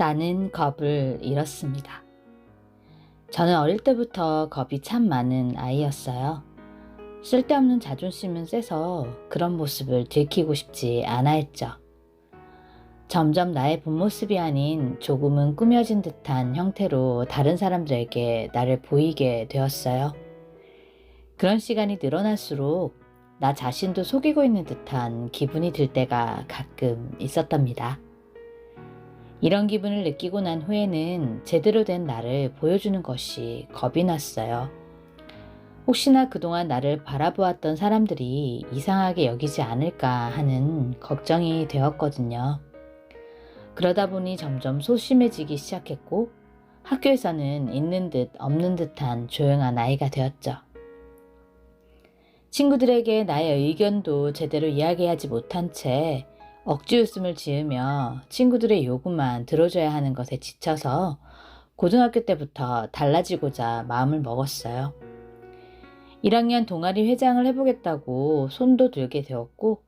나는 겁을 잃었습니다. 저는 어릴 때부터 겁이 참 많은 아이였어요. 쓸데없는 자존심은 세서 그런 모습을 들키고 싶지 않아 했죠. 점점 나의 본 모습이 아닌 조금은 꾸며진 듯한 형태로 다른 사람들에게 나를 보이게 되었어요. 그런 시간이 늘어날수록 나 자신도 속이고 있는 듯한 기분이 들 때가 가끔 있었답니다. 이런 기분을 느끼고 난 후에는 제대로 된 나를 보여주는 것이 겁이 났어요. 혹시나 그동안 나를 바라보았던 사람들이 이상하게 여기지 않을까 하는 걱정이 되었거든요. 그러다 보니 점점 소심해지기 시작했고 학교에서는 있는 듯 없는 듯한 조용한 아이가 되었죠. 친구들에게 나의 의견도 제대로 이야기하지 못한 채 억지 웃음을 지으며 친구들의 요구만 들어줘야 하는 것에 지쳐서 고등학교 때부터 달라지고자 마음을 먹었어요. 1학년 동아리 회장을 해보겠다고 손도 들게 되었고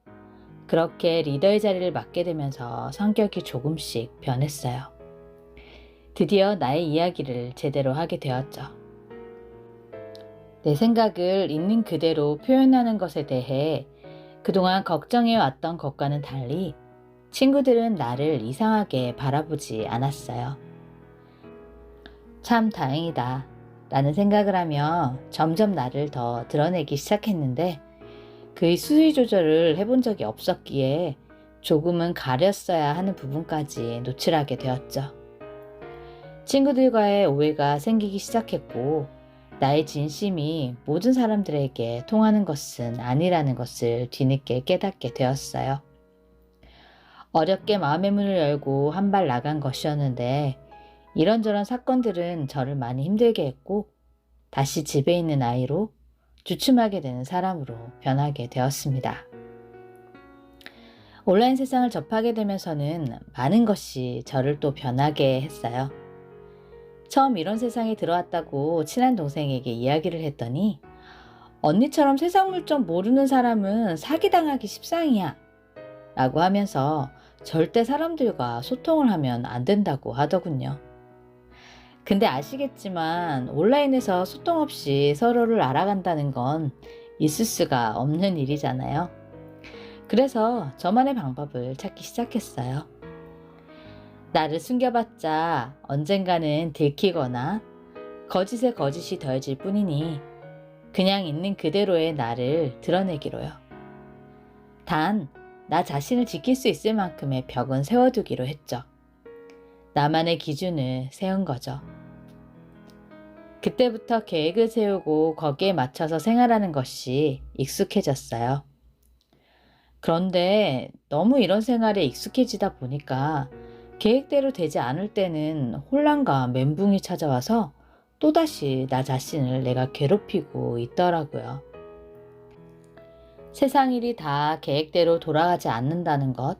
그렇게 리더의 자리를 맡게 되면서 성격이 조금씩 변했어요. 드디어 나의 이야기를 제대로 하게 되었죠. 내 생각을 있는 그대로 표현하는 것에 대해 그동안 걱정해왔던 것과는 달리 친구들은 나를 이상하게 바라보지 않았어요. 참 다행이다 라는 생각을 하며 점점 나를 더 드러내기 시작했는데 그의 수위 조절을 해본 적이 없었기에 조금은 가렸어야 하는 부분까지 노출하게 되었죠. 친구들과의 오해가 생기기 시작했고 나의 진심이 모든 사람들에게 통하는 것은 아니라는 것을 뒤늦게 깨닫게 되었어요. 어렵게 마음의 문을 열고 한 발 나간 것이었는데 이런저런 사건들은 저를 많이 힘들게 했고 다시 집에 있는 아이로 주춤하게 되는 사람으로 변하게 되었습니다. 온라인 세상을 접하게 되면서는 많은 것이 저를 또 변하게 했어요. 처음 이런 세상에 들어왔다고 친한 동생에게 이야기를 했더니 언니처럼 세상 물정 모르는 사람은 사기당하기 십상이야 라고 하면서 절대 사람들과 소통을 하면 안 된다고 하더군요. 근데 아시겠지만 온라인에서 소통 없이 서로를 알아간다는 건 있을 수가 없는 일이잖아요. 그래서 저만의 방법을 찾기 시작했어요. 나를 숨겨봤자 언젠가는 들키거나 거짓에 거짓이 더해질 뿐이니 그냥 있는 그대로의 나를 드러내기로요. 단, 나 자신을 지킬 수 있을 만큼의 벽은 세워두기로 했죠. 나만의 기준을 세운 거죠. 그때부터 계획을 세우고 거기에 맞춰서 생활하는 것이 익숙해졌어요. 그런데 너무 이런 생활에 익숙해지다 보니까 계획대로 되지 않을 때는 혼란과 멘붕이 찾아와서 또다시 나 자신을 내가 괴롭히고 있더라고요. 세상 일이 다 계획대로 돌아가지 않는다는 것,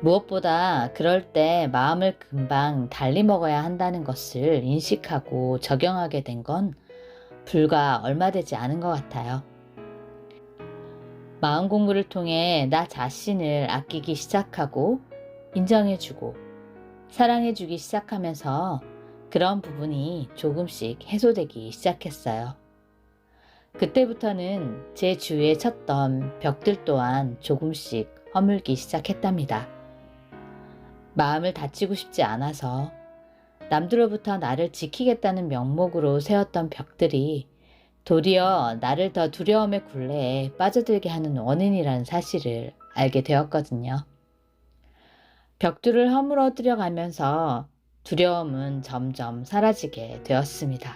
무엇보다 그럴 때 마음을 금방 달리 먹어야 한다는 것을 인식하고 적용하게 된 건 불과 얼마 되지 않은 것 같아요. 마음 공부를 통해 나 자신을 아끼기 시작하고 인정해주고 사랑해주기 시작하면서 그런 부분이 조금씩 해소되기 시작했어요. 그때부터는 제 주위에 쳤던 벽들 또한 조금씩 허물기 시작했답니다. 마음을 다치고 싶지 않아서 남들로부터 나를 지키겠다는 명목으로 세웠던 벽들이 도리어 나를 더 두려움의 굴레에 빠져들게 하는 원인이라는 사실을 알게 되었거든요. 벽들을 허물어뜨려 가면서 두려움은 점점 사라지게 되었습니다.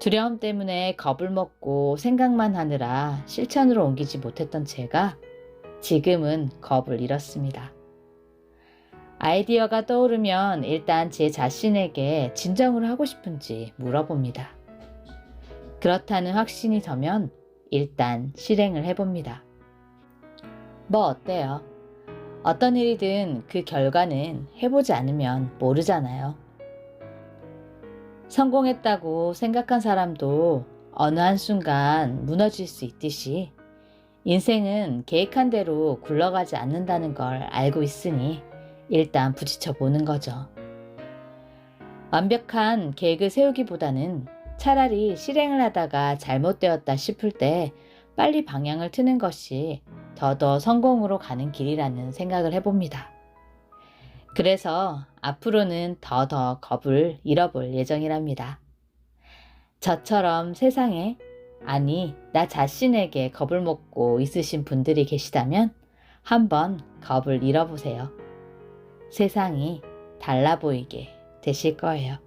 두려움 때문에 겁을 먹고 생각만 하느라 실천으로 옮기지 못했던 제가 지금은 겁을 잃었습니다. 아이디어가 떠오르면 일단 제 자신에게 진정을 하고 싶은지 물어봅니다. 그렇다는 확신이 서면 일단 실행을 해봅니다. 뭐 어때요? 어떤 일이든 그 결과는 해보지 않으면 모르잖아요. 성공했다고 생각한 사람도 어느 한순간 무너질 수 있듯이 인생은 계획한 대로 굴러가지 않는다는 걸 알고 있으니 일단 부딪혀 보는 거죠. 완벽한 계획을 세우기보다는 차라리 실행을 하다가 잘못되었다 싶을 때 빨리 방향을 트는 것이 더더 성공으로 가는 길이라는 생각을 해봅니다. 그래서 앞으로는 더더 겁을 잃어볼 예정이랍니다. 저처럼 세상에, 아니, 나 자신에게 겁을 먹고 있으신 분들이 계시다면 한번 겁을 잃어보세요. 세상이 달라 보이게 되실 거예요.